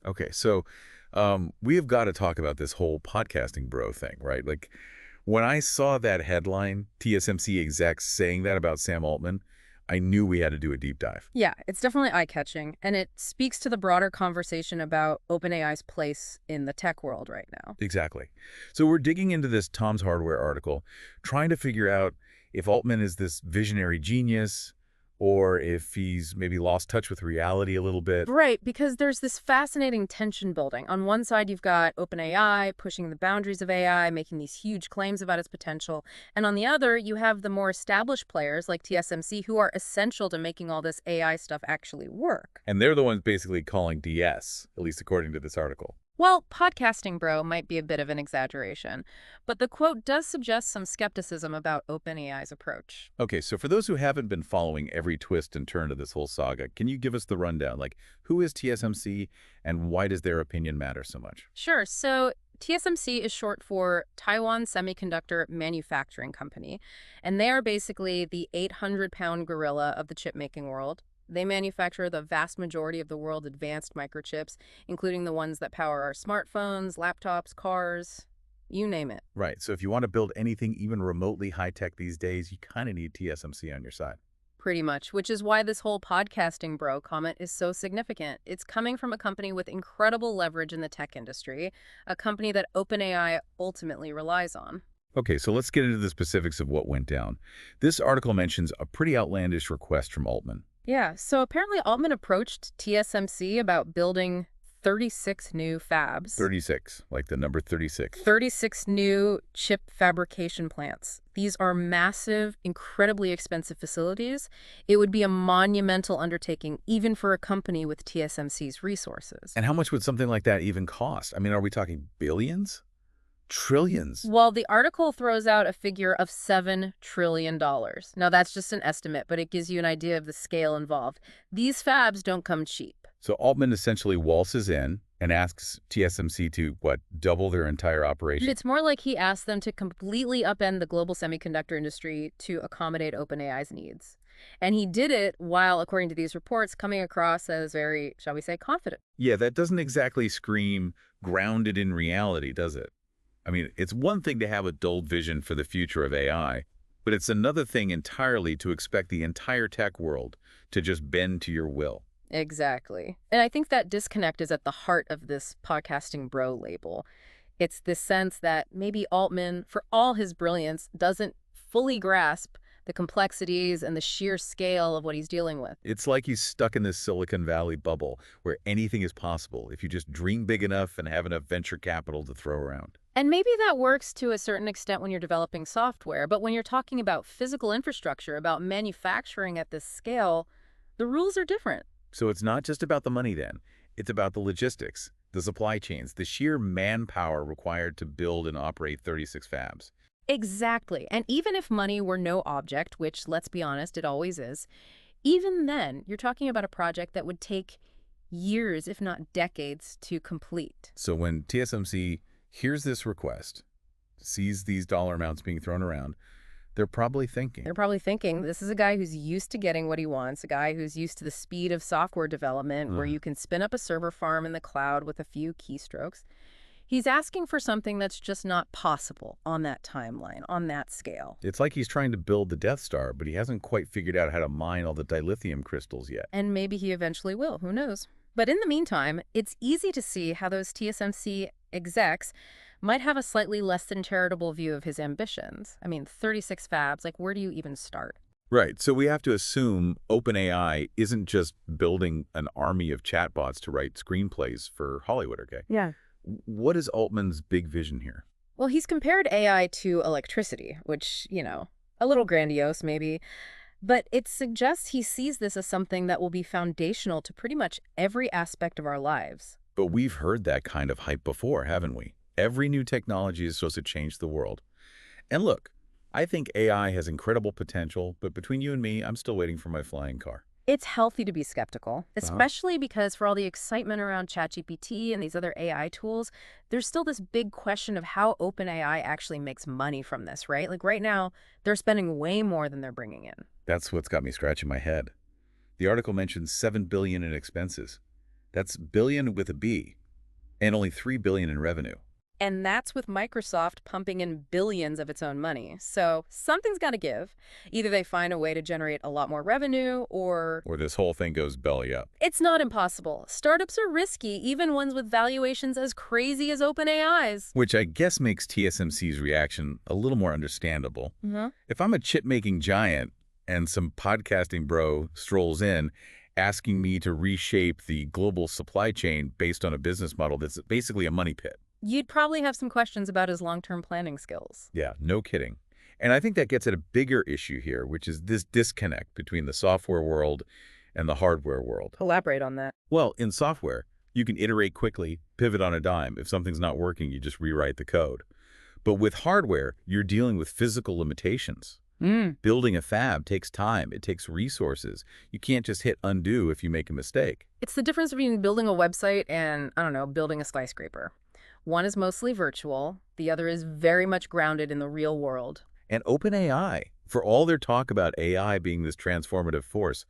Okay, so we have got to talk about this whole podcasting bro thing, right? Like, when I saw that headline, TSMC execs saying that about Sam Altman, I knew we had to do a deep dive. Yeah, it's definitely eye-catching, and it speaks to the broader conversation about OpenAI's place in the tech world right now. Exactly. So we're digging into this Tom's Hardware article, trying to figure out if Altman is this visionary genius or if he's maybe lost touch with reality a little bit. Right, because there's this fascinating tension building. On one side, you've got OpenAI pushing the boundaries of AI, making these huge claims about its potential. And on the other, you have the more established players like TSMC who are essential to making all this AI stuff actually work. And they're the ones basically calling DS, at least according to this article. Well, podcasting bro might be a bit of an exaggeration, but the quote does suggest some skepticism about OpenAI's approach. Okay, so for those who haven't been following every twist and turn of this whole saga, can you give us the rundown? Like, who is TSMC and why does their opinion matter so much? Sure, so TSMC is short for Taiwan Semiconductor Manufacturing Company, and they are basically the 800-pound gorilla of the chip-making world. They manufacture the vast majority of the world's advanced microchips, including the ones that power our smartphones, laptops, cars, you name it. Right, so if you want to build anything even remotely high-tech these days, you kind of need TSMC on your side. Pretty much, which is why this whole podcasting bro comment is so significant. It's coming from a company with incredible leverage in the tech industry, a company that OpenAI ultimately relies on. Okay, so let's get into the specifics of what went down. This article mentions a pretty outlandish request from Altman. Yeah, so apparently Altman approached TSMC about building 36 new fabs. 36, like the number 36. 36 new chip fabrication plants. These are massive, incredibly expensive facilities. It would be a monumental undertaking even for a company with TSMC's resources. And how much would something like that even cost? I mean, are we talking billions? Trillions? Well, the article throws out a figure of $7 trillion. Now, that's just an estimate, but it gives you an idea of the scale involved. These fabs don't come cheap. So Altman essentially waltzes in and asks TSMC to, what, double their entire operation? It's more like he asked them to completely upend the global semiconductor industry to accommodate OpenAI's needs. And he did it while, according to these reports, coming across as very, shall we say, confident. Yeah, that doesn't exactly scream grounded in reality, does it? I mean, it's one thing to have a dull vision for the future of AI, but it's another thing entirely to expect the entire tech world to just bend to your will. Exactly. And I think that disconnect is at the heart of this podcasting bro label. It's this sense that maybe Altman, for all his brilliance, doesn't fully grasp the complexities and the sheer scale of what he's dealing with. It's like he's stuck in this Silicon Valley bubble where anything is possible if you just dream big enough and have enough venture capital to throw around. And maybe that works to a certain extent when you're developing software, but when you're talking about physical infrastructure, about manufacturing at this scale, the rules are different. So it's not just about the money then. It's about the logistics, the supply chains, the sheer manpower required to build and operate 36 fabs. Exactly. And even if money were no object, which, let's be honest, it always is, even then, you're talking about a project that would take years, if not decades, to complete. So when TSMC hears this request, sees these dollar amounts being thrown around, they're probably thinking, This is a guy who's used to getting what he wants, a guy who's used to the speed of software development, where you can spin up a server farm in the cloud with a few keystrokes. He's asking for something that's just not possible on that timeline, on that scale. it's like he's trying to build the Death Star, but he hasn't quite figured out how to mine all the dilithium crystals yet. And maybe he eventually will, who knows? But in the meantime, it's easy to see how those TSMC execs might have a slightly less than charitable view of his ambitions. I mean, 36 fabs, like where do you even start? Right, so we have to assume OpenAI isn't just building an army of chatbots to write screenplays for Hollywood, okay? Yeah. What is Altman's big vision here? Well, he's compared AI to electricity, which, a little grandiose maybe, but it suggests he sees this as something that will be foundational to pretty much every aspect of our lives. But we've heard that kind of hype before, haven't we? Every new technology is supposed to change the world. And look, I think AI has incredible potential, but between you and me, I'm still waiting for my flying car. It's healthy to be skeptical, especially because for all the excitement around ChatGPT and these other AI tools, there's still this big question of how OpenAI actually makes money from this, right? Like right now, they're spending way more than they're bringing in. That's what's got me scratching my head. The article mentions $7 billion in expenses. That's billion with a B, and only 3 billion in revenue. And that's with Microsoft pumping in billions of its own money. So something's got to give. Either they find a way to generate a lot more revenue or Or this whole thing goes belly up. it's not impossible. Startups are risky, even ones with valuations as crazy as OpenAI's. Which I guess makes TSMC's reaction a little more understandable. Mm-hmm. If I'm a chip-making giant and some podcasting bro strolls in asking me to reshape the global supply chain based on a business model that's basically a money pit. You'd probably have some questions about his long-term planning skills. Yeah, no kidding. And I think that gets at a bigger issue here, which is this disconnect between the software world and the hardware world. Elaborate on that. Well, in software, you can iterate quickly, pivot on a dime. If something's not working, you just rewrite the code. But with hardware, you're dealing with physical limitations. Building a fab takes time. It takes resources. You can't just hit undo if you make a mistake. It's the difference between building a website and, I don't know, building a skyscraper. One is mostly virtual. The other is very much grounded in the real world. And OpenAI, for all their talk about AI being this transformative force,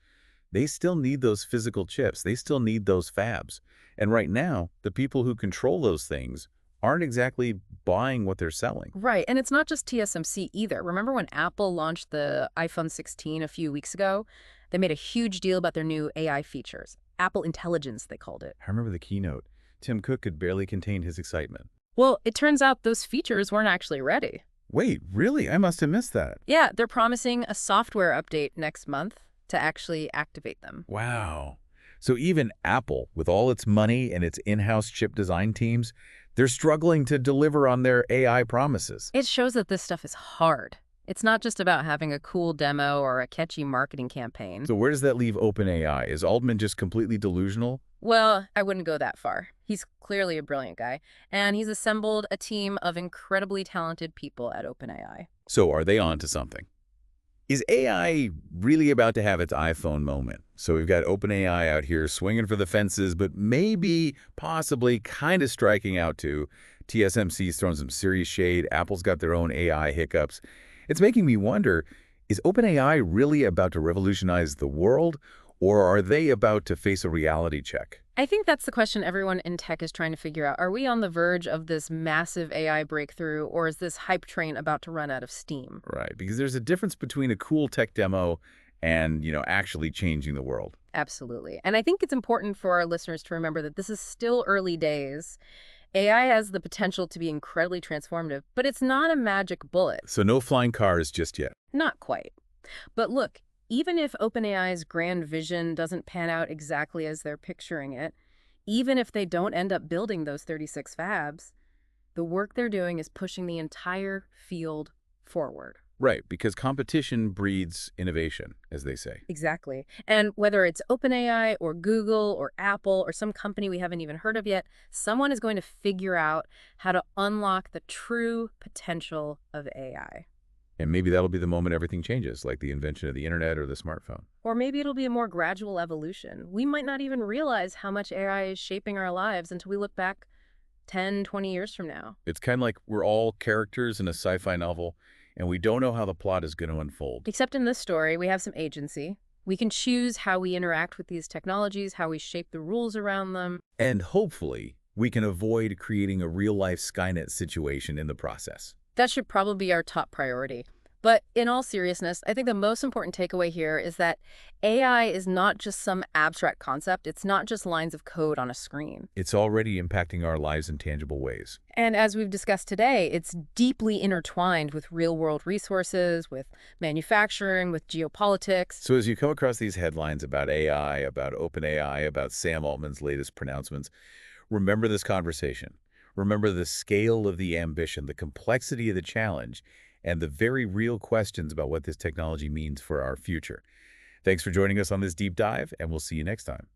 they still need those physical chips. They still need those fabs. And right now, the people who control those things aren't exactly buying what they're selling. Right, and it's not just TSMC either. Remember when Apple launched the iPhone 16 a few weeks ago? They made a huge deal about their new AI features. Apple Intelligence, they called it. I remember the keynote. Tim Cook could barely contain his excitement. Well, it turns out those features weren't actually ready. Wait, really? I must have missed that. Yeah, they're promising a software update next month to actually activate them. Wow. So even Apple, with all its money and its in-house chip design teams, they're struggling to deliver on their AI promises. It shows that this stuff is hard. It's not just about having a cool demo or a catchy marketing campaign. So where does that leave OpenAI? Is Altman just completely delusional? Well, I wouldn't go that far. He's clearly a brilliant guy, and he's assembled a team of incredibly talented people at OpenAI. So are they on to something? Is AI really about to have its iPhone moment? So we've got OpenAI out here swinging for the fences, but maybe, possibly, kind of striking out too. TSMC's thrown some serious shade. Apple's got their own AI hiccups. It's making me wonder, is OpenAI really about to revolutionize the world, or are they about to face a reality check? I think that's the question everyone in tech is trying to figure out. Are we on the verge of this massive AI breakthrough, or is this hype train about to run out of steam? Right, because there's a difference between a cool tech demo and, actually changing the world. Absolutely. And I think it's important for our listeners to remember that this is still early days. AI has the potential to be incredibly transformative, but it's not a magic bullet. So no flying cars just yet. Not quite. But look, even if OpenAI's grand vision doesn't pan out exactly as they're picturing it, even if they don't end up building those 36 fabs, the work they're doing is pushing the entire field forward. Right, because competition breeds innovation, as they say. Exactly. And whether it's OpenAI or Google or Apple or some company we haven't even heard of yet, someone is going to figure out how to unlock the true potential of AI. And maybe that'll be the moment everything changes, like the invention of the internet or the smartphone. Or maybe it'll be a more gradual evolution. We might not even realize how much AI is shaping our lives until we look back 10, 20 years from now. It's kind of like we're all characters in a sci-fi novel, and we don't know how the plot is going to unfold. Except in this story, we have some agency. We can choose how we interact with these technologies, how we shape the rules around them. And hopefully, we can avoid creating a real-life Skynet situation in the process. That should probably be our top priority. But in all seriousness, I think the most important takeaway here is that AI is not just some abstract concept. It's not just lines of code on a screen. It's already impacting our lives in tangible ways. And as we've discussed today, it's deeply intertwined with real-world resources, with manufacturing, with geopolitics. So as you come across these headlines about AI, about OpenAI, about Sam Altman's latest pronouncements, remember this conversation. Remember the scale of the ambition, the complexity of the challenge, and the very real questions about what this technology means for our future. Thanks for joining us on this deep dive, and we'll see you next time.